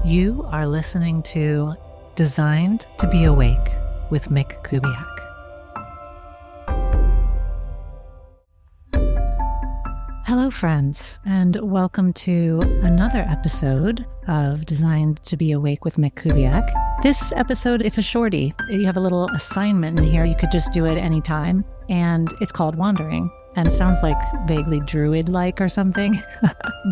You are listening to Designed to Be Awake with Mick Kubiak. Hello, friends, and welcome to another episode of Designed to Be Awake with Mick Kubiak. This episode, it's a shorty. You have a little assignment in here. You could just do it anytime, and it's called Wandering. And it sounds like vaguely druid-like or something,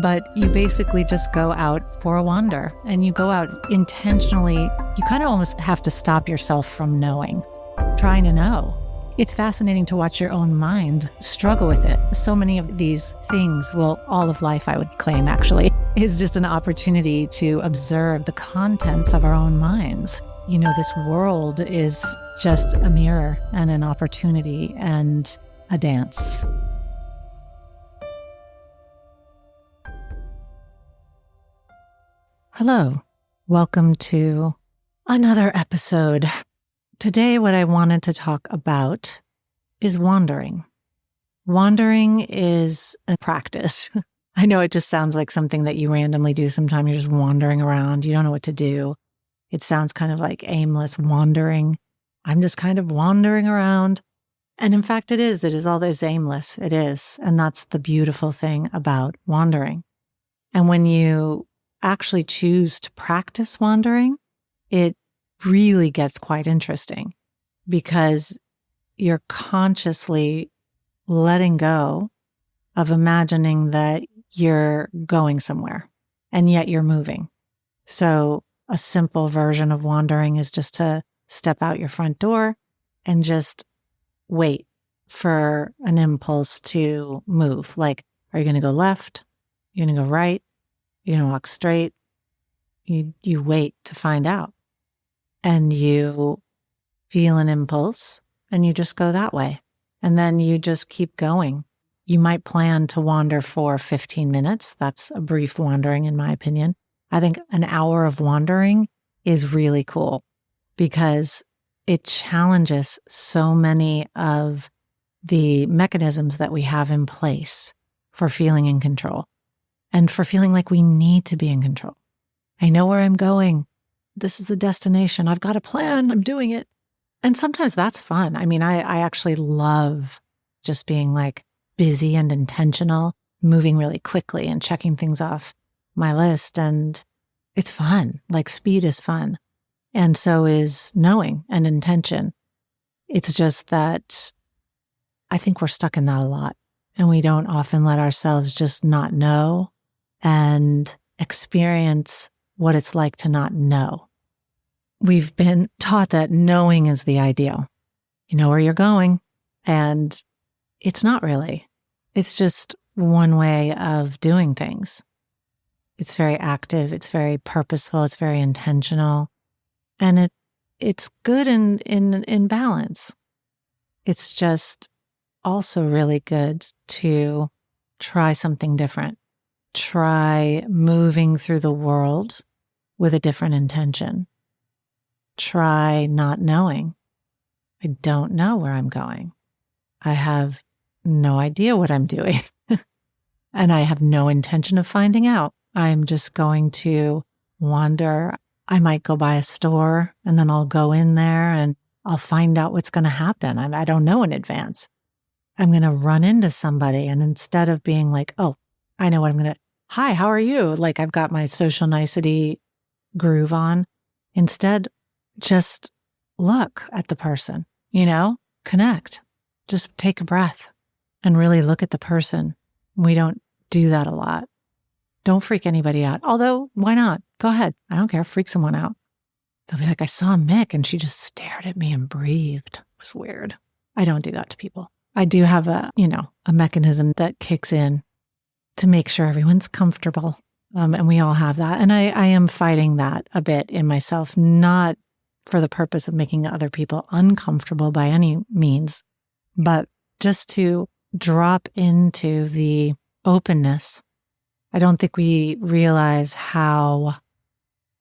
but you basically just go out for a wander, and you go out intentionally. You kind of almost have to stop yourself from trying to know. It's fascinating to watch your own mind struggle with it. So many of these things, well, all of life, I would claim, actually, is just an opportunity to observe the contents of our own minds. You know, this world is just a mirror and an opportunity and a dance. Hello, welcome to another episode. Today, what I wanted to talk about is wandering. Wandering is a practice. I know it just sounds like something that you randomly do sometime. You're just wandering around. You don't know what to do. It sounds kind of like aimless wandering. I'm just kind of wandering around. And in fact, it is all those aimless. It is. And that's the beautiful thing about wandering. And when you actually choose to practice wandering, it really gets quite interesting because you're consciously letting go of imagining that you're going somewhere and yet you're moving. So a simple version of wandering is just to step out your front door and just wait for an impulse to move. Like, are you going to go left? You're going to go right? You're going to walk straight? You wait to find out. And you feel an impulse and you just go that way. And then you just keep going. You might plan to wander for 15 minutes. That's a brief wandering, in my opinion. I think an hour of wandering is really cool because it challenges so many of the mechanisms that we have in place for feeling in control and for feeling like we need to be in control. I know where I'm going. This is the destination. I've got a plan. I'm doing it. And sometimes that's fun. I mean, I actually love just being like busy and intentional, moving really quickly and checking things off my list. And it's fun. Like speed is fun. And so is knowing and intention. It's just that I think we're stuck in that a lot. And we don't often let ourselves just not know and experience what it's like to not know. We've been taught that knowing is the ideal. You know where you're going, and it's not really. It's just one way of doing things. It's very active, it's very purposeful, it's very intentional, and it's good in balance. It's just also really good to try something different. Try moving through the world with a different intention. Try not knowing. I don't know where I'm going. I have no idea what I'm doing. And I have no intention of finding out. I'm just going to wander. I might go by a store and then I'll go in there and I'll find out what's going to happen. I don't know in advance. I'm going to run into somebody, and instead of being like, oh, I know what I'm going to, hi, how are you? Like I've got my social nicety groove on. Instead, just look at the person, connect, just take a breath and really look at the person. We don't do that a lot. Don't freak anybody out. Although, why not? Go ahead. I don't care. Freak someone out. They'll be like, I saw Mick and she just stared at me and breathed. It was weird. I don't do that to people. I do have a mechanism that kicks in to make sure everyone's comfortable. And we all have that. And I am fighting that a bit in myself, not for the purpose of making other people uncomfortable by any means, but just to drop into the openness. I don't think we realize how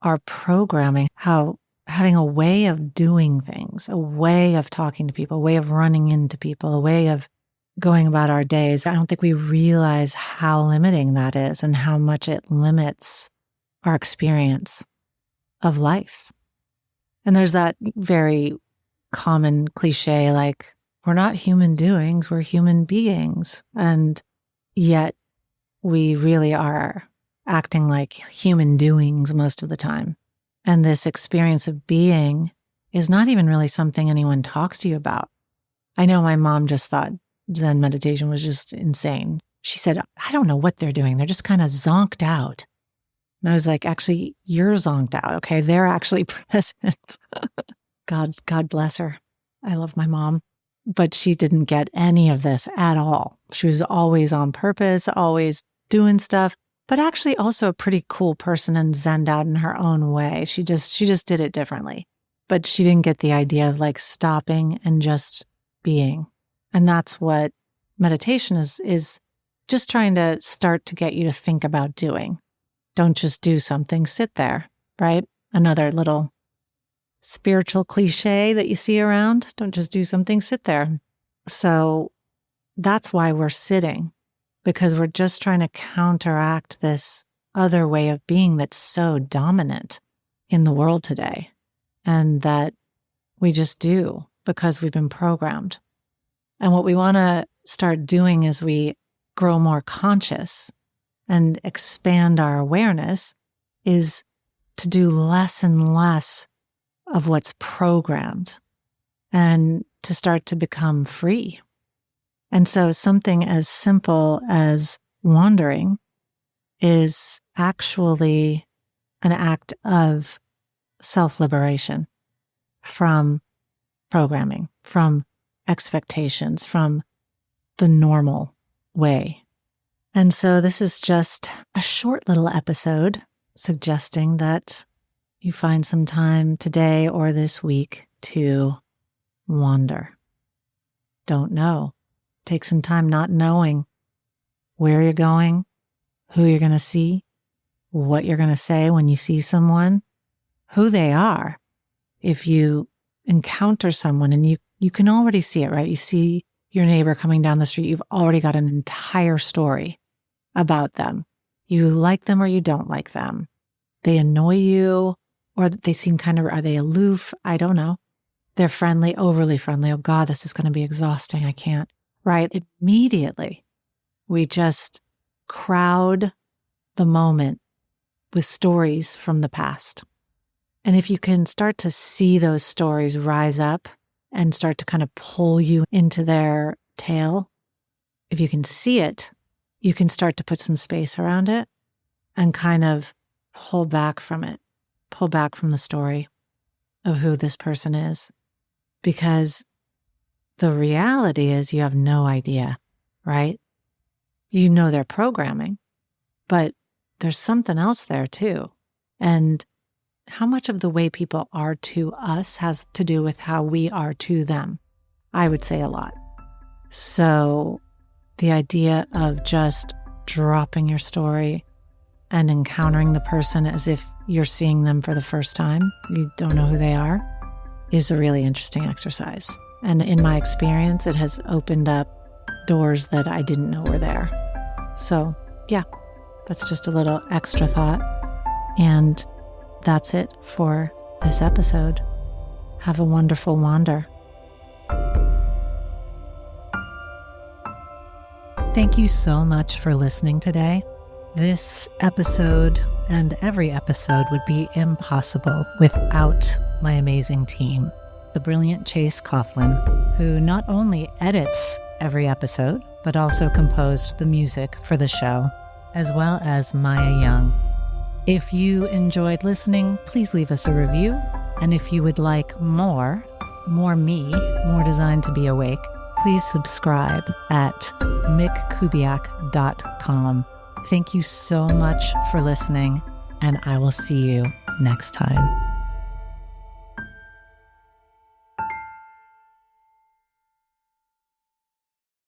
our programming, how having a way of doing things, a way of talking to people, a way of running into people, a way of going about our days, I don't think we realize how limiting that is and how much it limits our experience. of life. And there's that very common cliche, like, we're not human doings, we're human beings. And yet we really are acting like human doings most of the time. And this experience of being is not even really something anyone talks to you about. I know my mom just thought Zen meditation was just insane. She said, I don't know what they're doing. They're just kind of zonked out. And I was like, actually, you're zonked out. Okay. They're actually present. God bless her. I love my mom, but she didn't get any of this at all. She was always on purpose, always doing stuff, but actually also a pretty cool person and zenned out in her own way. She just did it differently, but she didn't get the idea of like stopping and just being. And that's what meditation is just trying to start to get you to think about doing. Don't just do something, sit there, right? Another little spiritual cliche that you see around. Don't just do something, sit there. So that's why we're sitting, because we're just trying to counteract this other way of being that's so dominant in the world today, and that we just do because we've been programmed. And what we want to start doing as we grow more conscious and expand our awareness is to do less and less of what's programmed and to start to become free. And so something as simple as wandering is actually an act of self-liberation from programming, from expectations, from the normal way. And so this is just a short little episode suggesting that you find some time today or this week to wander. Don't know. Take some time not knowing where you're going, who you're going to see, what you're going to say when you see someone, who they are. If you encounter someone and you can already see it, right? You see your neighbor coming down the street, you've already got an entire story about them. You like them or you don't like them. They annoy you, or they seem are they aloof? I don't know. They're friendly, overly friendly. Oh God, this is going to be exhausting. I can't. Right? Immediately, we just crowd the moment with stories from the past. And if you can start to see those stories rise up and start to kind of pull you into their tail, if you can see it, you can start to put some space around it and kind of pull back from it, pull back from the story of who this person is. Because the reality is you have no idea, right? You know their programming, but there's something else there too. And how much of the way people are to us has to do with how we are to them? I would say a lot. So the idea of just dropping your story and encountering the person as if you're seeing them for the first time, you don't know who they are, is a really interesting exercise. And in my experience, it has opened up doors that I didn't know were there. So yeah, that's just a little extra thought. And that's it for this episode. Have a wonderful wander. Thank you so much for listening today. This episode and every episode would be impossible without my amazing team. The brilliant Chase Coughlin, who not only edits every episode, but also composed the music for the show, as well as Maya Young. If you enjoyed listening, please leave us a review. And if you would like more me, more designed to be awake, please subscribe at mickkubiak.com. Thank you so much for listening, and I will see you next time.